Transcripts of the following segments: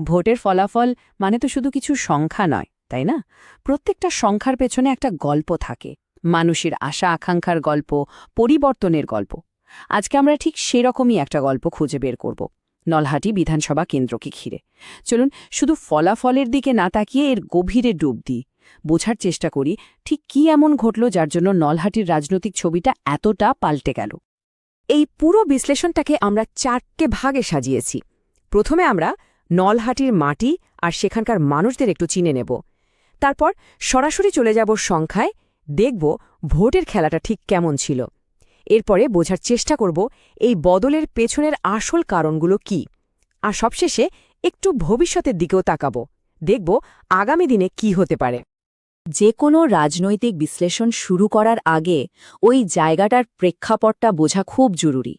ভোটের ফলাফল মানে তো শুধু কিছু সংখ্যা নয়, তাই না? প্রত্যেকটা সংখ্যার পেছনে একটা গল্প থাকে, মানুষের আশা আকাঙ্ক্ষার গল্প, পরিবর্তনের গল্প। আজকে আমরা ঠিক সেরকমই একটা গল্প খুঁজে বের করব, নলহাটি বিধানসভা কেন্দ্রকে ঘিরে। চলুন শুধু ফলাফলের দিকে না তাকিয়ে এর গভীরে ডুব দিই, বোঝার চেষ্টা করি ঠিক কি এমন ঘটল যার জন্য নলহাটির রাজনৈতিক ছবিটা এতটা পাল্টে গেল। এই পুরো বিশ্লেষণটাকে আমরা 4টে ভাগে সাজিয়েছি। প্রথমে আমরা নলহাটির মাটি আর সেখানকার মানুষদের একটু চিনে নেব। তারপর সরাসরি চলে যাব সংখ্যায়, দেখব ভোটের খেলাটা ঠিক কেমন ছিল। এরপরে বোঝার চেষ্টা করব এই বদলের পেছনের আসল কারণগুলো কি। আর সবশেষে একটু ভবিষ্যতের দিকেও তাকাব, দেখব আগামী দিনে কি হতে পারে। যে কোনো রাজনৈতিক বিশ্লেষণ শুরু করার আগে ওই জায়গাটার প্রেক্ষাপটটা বোঝা খুব জরুরি।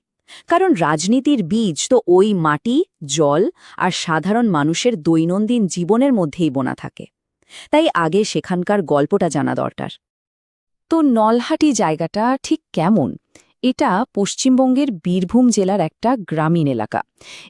কারণ রাজনীতির বীজ তো ওই মাটি, জল আর সাধারণ মানুষের দৈনন্দিন জীবনের মধ্যেই বোনা থাকে। তাই আগে সেখানকার গল্পটা জানা দরকার। তো নলহাটি জায়গাটা ঠিক কেমন? এটা পশ্চিমবঙ্গের বীরভূম জেলার একটা গ্রামীণ এলাকা।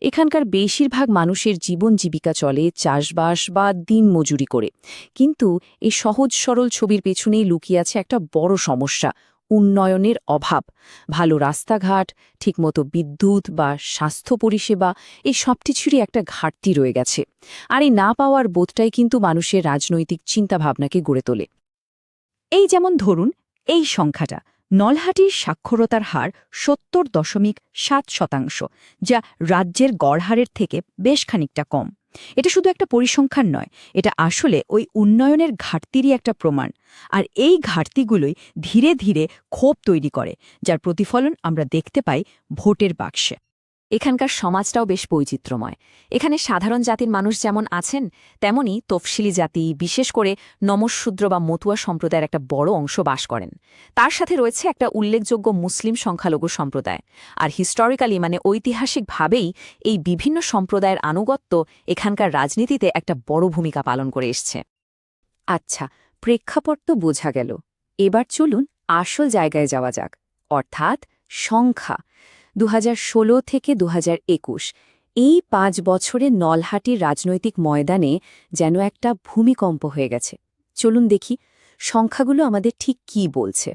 এখানকার বেশিরভাগ মানুষের জীবন জীবিকা চলে চাষবাস বা দিনমজুরি করে। কিন্তু এই সহজ সরল ছবির পেছনেই লুকিয়ে আছে একটা বড় সমস্যা, উন্নয়নের অভাব। ভালো রাস্তাঘাট, ঠিকমতো বিদ্যুৎ বা স্বাস্থ্য পরিষেবা, এই সবকিছুরই একটা ঘাটতি রয়ে গেছে। আর এই না পাওয়ার বোধটাই কিন্তু মানুষের রাজনৈতিক চিন্তাভাবনাকে গড়ে তোলে। এই যেমন ধরুন এই সংখ্যাটা, নলহাটির সাক্ষরতার হার ৭০.৭%, যা রাজ্যের গড় হারের থেকে বেশ খানিকটা কম। এটা শুধু একটা পরিসংখ্যান নয়, এটা আসলে ওই উন্নয়নের ঘাটতিরই একটা প্রমাণ। আর এই ঘাটতিগুলোই ধীরে ধীরে ক্ষোভ তৈরি করে, যার প্রতিফলন আমরা দেখতে পাই ভোটের বাক্সে। এখানকার সমাজটাও বেশ বৈচিত্র্যময়। এখানে সাধারণ জাতির মানুষ যেমন আছেন, তেমনি তফসিলি জাতি, বিশেষ করে নমঃশূদ্র বা মতুয়া সম্প্রদায়ের একটা বড় অংশ বাস করেন। তার সাথে রয়েছে একটা উল্লেখযোগ্য মুসলিম সংখ্যালঘু সম্প্রদায়। আর হিস্টোরিক্যালি মানে ঐতিহাসিকভাবেই এই বিভিন্ন সম্প্রদায়ের আনুগত্য এখানকার রাজনীতিতে একটা বড় ভূমিকা পালন করে এসছে। আচ্ছা, প্রেক্ষাপট তো বোঝা গেল। এবার চলুন আসল জায়গায় যাওয়া যাক, অর্থাৎ সংখ্যা। ২০১৬ থেকে ২০২১ এই ৫ বছরে নলহাটির রাজনৈতিক ময়দানে যেন একটা ভূমিকম্প হয়ে গেছে। চলুন দেখি সংখ্যাগুলো আমাদের ঠিক কী বলছে।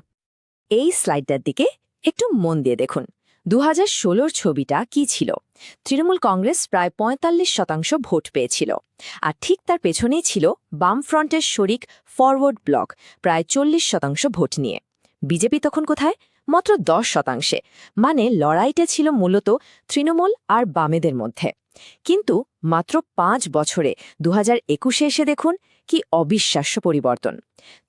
এই স্লাইডটার দিকে একটু মন দিয়ে দেখুন। ২০১৬ ছবিটা কি ছিল? তৃণমূল কংগ্রেস প্রায় ৪৫% ভোট পেয়েছিল। আর ঠিক তার পেছনেই ছিল বামফ্রন্টের শরিক ফরওয়ার্ড ব্লক প্রায় ৪০% ভোট নিয়ে। বিজেপি তখন কোথায়? মাত্র ১০%। মানে লড়াইটা ছিল মূলত তৃণমূল আর বামেদের মধ্যে। কিন্তু মাত্র ৫ বছরে ২০২১-এ এসে দেখুন কি অবিশ্বাস্য পরিবর্তন।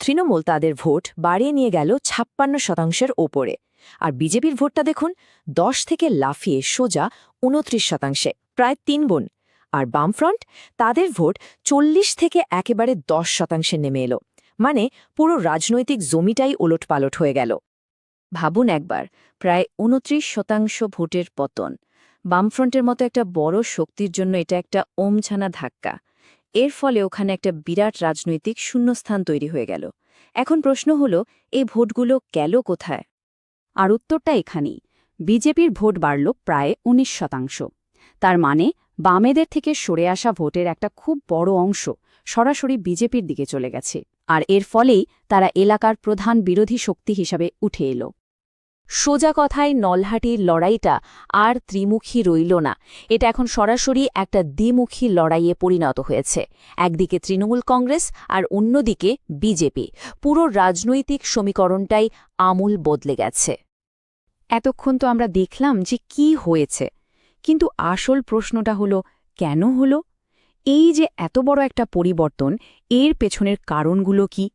তৃণমূল তাদের ভোট বাড়িয়ে নিয়ে গেল ৫৬%-এর ওপরে। আর বিজেপির ভোটটা দেখুন ১০ থেকে লাফিয়ে সোজা ২৯%, প্রায় ৩ গুণ। আর বামফ্রন্ট, তাদের ভোট ৪০ থেকে একেবারে ১০%-এ নেমে এলো। মানে পুরো রাজনৈতিক জমিটাই ওলটপালট হয়ে গেল। ভাবুন একবার, প্রায় ২৯% ভোটের পতন। বামফ্রন্টের মতো একটা বড় শক্তির জন্য এটা একটা ওমছানা ধাক্কা। এর ফলে ওখানে একটা বিরাট রাজনৈতিক শূন্যস্থান তৈরি হয়ে গেল। এখন প্রশ্ন হলো, এই ভোটগুলো গেল কোথায়? আর উত্তরটা এখানেই। বিজেপির ভোট বাড়ল প্রায় ১৯%। তার মানে বামেদের থেকে সরে আসা ভোটের একটা খুব বড় অংশ সরাসরি বিজেপির দিকে চলে গেছে। আর এর ফলেই তারা এলাকার প্রধান বিরোধী শক্তি হিসাবে উঠে এলো। সোজা কথায় নলহাটির লড়াইটা আর ত্রিমুখী রইল না, এটা এখন সরাসরি একটা দ্বিমুখী লড়াইয়ে পরিণত হয়েছে। একদিকে তৃণমূল কংগ্রেস আর অন্যদিকে বিজেপি। পুরো রাজনৈতিক সমীকরণটাই আমূল বদলে গেছে। এতক্ষণ তো আমরা দেখলাম যে কি হয়েছে, কিন্তু আসল প্রশ্নটা হলো কেন হলো? এই যে এত বড় একটা পরিবর্তন, এর পেছনের কারণগুলো কি?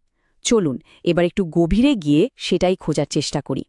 চলুন এবার একটু গভীরে গিয়ে সেটাই খোঁজার চেষ্টা করি।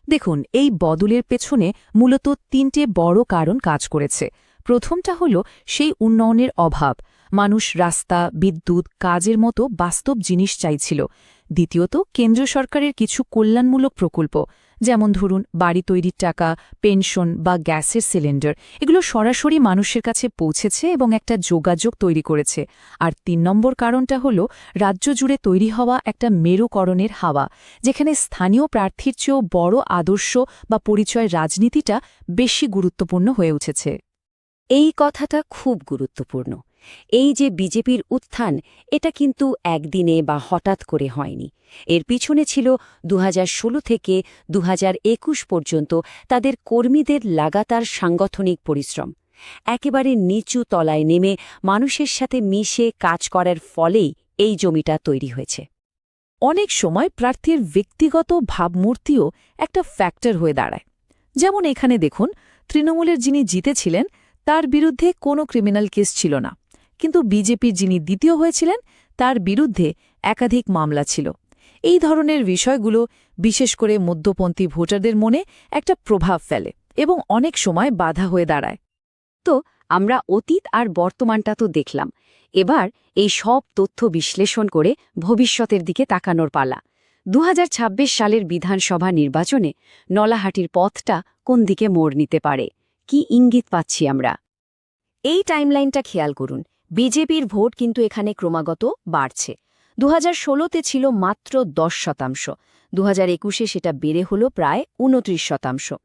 দেখুন, এই বদলের পেছনে মূলত ৩টে বড় কারণ কাজ করেছে। প্রথমটা হল সেই উন্নয়নের অভাব। মানুষ রাস্তা, বিদ্যুৎ, কাজের মতো বাস্তব জিনিস চাইছিল। দ্বিতীয়ত, কেন্দ্র সরকারের কিছু কল্যাণমূলক প্রকল্প, যেমন ধরুন বাড়ি তৈরির টাকা, পেনশন বা গ্যাসের সিলিন্ডার, এগুলো সরাসরি মানুষের কাছে পৌঁছেছে এবং একটা যোগাযোগ তৈরি করেছে। আর ৩ নম্বর কারণটা হল রাজ্য জুড়ে তৈরি হওয়া একটা মেরুকরণের হাওয়া, যেখানে স্থানীয় প্রার্থীর চেয়েও বড় আদর্শ বা পরিচয় রাজনীতিটা বেশি গুরুত্বপূর্ণ হয়ে উঠেছে। এই কথাটা খুব গুরুত্বপূর্ণ। এই যে বিজেপির উত্থান, এটা কিন্তু একদিনে বা হঠাৎ করে হয়নি। এর পিছনে ছিল 2016 থেকে 2021 পর্যন্ত তাদের কর্মীদের লাগাতার সাংগঠনিক পরিশ্রম। একেবারে নিচু তলায় নেমে মানুষের সাথে মিশে কাজ করার ফলেই এই জমিটা তৈরি হয়েছে। অনেক সময় প্রার্থীর ব্যক্তিগত ভাবমূর্তিও একটা ফ্যাক্টর হয়ে দাঁড়ায়। যেমন এখানে দেখুন, তৃণমূলের যিনি জিতেছিলেন তার বিরুদ্ধে কোনো ক্রিমিনাল কেস ছিল না, কিন্তু বিজেপির যিনি দ্বিতীয় হয়েছিলেন তার বিরুদ্ধে একাধিক মামলা ছিল। এই ধরনের বিষয়গুলো বিশেষ করে মধ্যপন্থী ভোটারদের মনে একটা প্রভাব ফেলে এবং অনেক সময় বাধা হয়ে দাঁড়ায়। তো আমরা অতীত আর বর্তমানটা তো দেখলাম, এবার এই সব তথ্য বিশ্লেষণ করে ভবিষ্যতের দিকে তাকানোর পালা। 2026 সালের বিধানসভা নির্বাচনে নলাহাটির পথটা কোন দিকে মোড় নিতে পারে, কি ইঙ্গিত পাচ্ছি আমরা? এই টাইমলাইনটা খেয়াল করুন। বিজেপির ভোট কিন্তু এখানে ক্রমাগত বাড়ছে। 2016তে ছিল মাত্র 10%, 2021-এ সেটা বেড়ে হলো প্রায় 29%।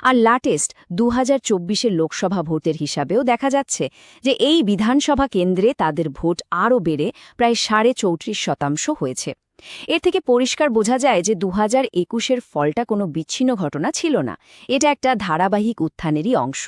আর লাটেস্ট 2024-এর লোকসভা ভোটের হিসাবেও দেখা যাচ্ছে যে এই বিধানসভা কেন্দ্রে তাদের ভোট আরও বেড়ে প্রায় 34.5% হয়েছে। এর থেকে পরিষ্কার বোঝা যায় যে 2021-এর ফলটা কোনো বিচ্ছিন্ন ঘটনা ছিল না, এটা একটা ধারাবাহিক উত্থানেরই অংশ।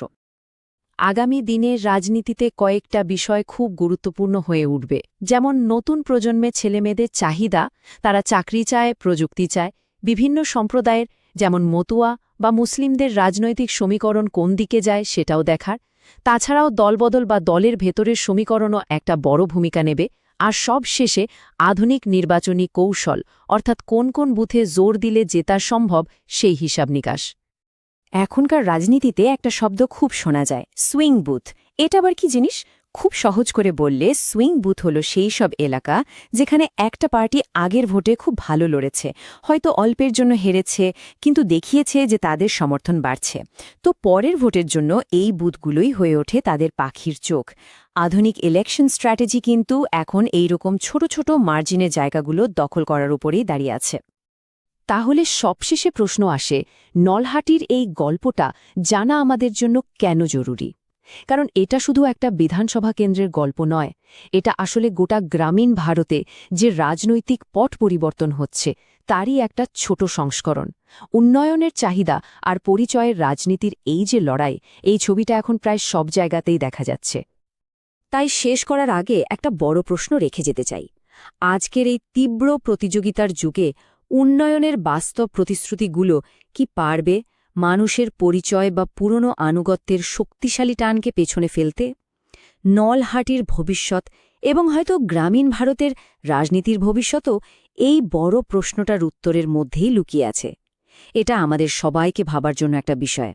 আগামী দিনের রাজনীতিতে কয়েকটা বিষয় খুব গুরুত্বপূর্ণ হয়ে উঠবে, যেমন নতুন প্রজন্মের ছেলেমেয়েদের চাহিদা, তারা চাকরি চায়, প্রযুক্তি চায়। বিভিন্ন সম্প্রদায়ের যেমন মতুয়া বা মুসলিমদের রাজনৈতিক সমীকরণ কোন দিকে যায় সেটাও দেখার। তাছাড়াও দলবদল বা দলের ভেতরের সমীকরণও একটা বড় ভূমিকা নেবে। আর সব শেষে আধুনিক নির্বাচনী কৌশল, অর্থাৎ কোন কোন বুথে জোর দিলে জেতা সম্ভব সেই হিসাব নিকাশ। এখনকার রাজনীতিতে একটা শব্দ খুব শোনা যায়, সুইং বুথ। এটা আবার কি জিনিস? খুব সহজ করে বললে সুইং বুথ হলো সেই সব এলাকা যেখানে একটা পার্টি আগের ভোটে খুব ভালো লড়েছে, হয়তো অল্পের জন্য হেরেছে, কিন্তু দেখিয়েছে যে তাদের সমর্থন বাড়ছে। তো পরের ভোটের জন্য এই বুথগুলোই হয়ে ওঠে তাদের পাখির চোখ। আধুনিক ইলেকশন স্ট্র্যাটেজি কিন্তু এখন এই রকম ছোট ছোট মার্জিনের জায়গাগুলো দখল করার উপরেই দাঁড়িয়ে আছে। তাহলে সবশেষে প্রশ্ন আসে, নলহাটির এই গল্পটা জানা আমাদের জন্য কেন জরুরি? কারণ এটা শুধু একটা বিধানসভা কেন্দ্রের গল্প নয়, এটা আসলে গোটা গ্রামীণ ভারতে যে রাজনৈতিক পট পরিবর্তন হচ্ছে তারই একটা ছোট সংস্করণ। উন্নয়নের চাহিদা আর পরিচয়ের রাজনীতির এই যে লড়াই, এই ছবিটা এখন প্রায় সব জায়গাতেই দেখা যাচ্ছে। তাই শেষ করার আগে একটা বড় প্রশ্ন রেখে যেতে চাই। আজকের এই তীব্র প্রতিযোগিতার যুগে উন্নয়নের বাস্তব প্রতিশ্রুতিগুলো কি পারবে মানুষের পরিচয় বা পুরনো আনুগত্যের শক্তিশালী টানকে পেছনে ফেলতে? নলহাটির ভবিষ্যৎ এবং হয়তো গ্রামীণ ভারতের রাজনীতির ভবিষ্যতও এই বড় প্রশ্নটার উত্তরের মধ্যেই লুকিয়ে আছে। এটা আমাদের সবাইকে ভাবার জন্য একটা বিষয়।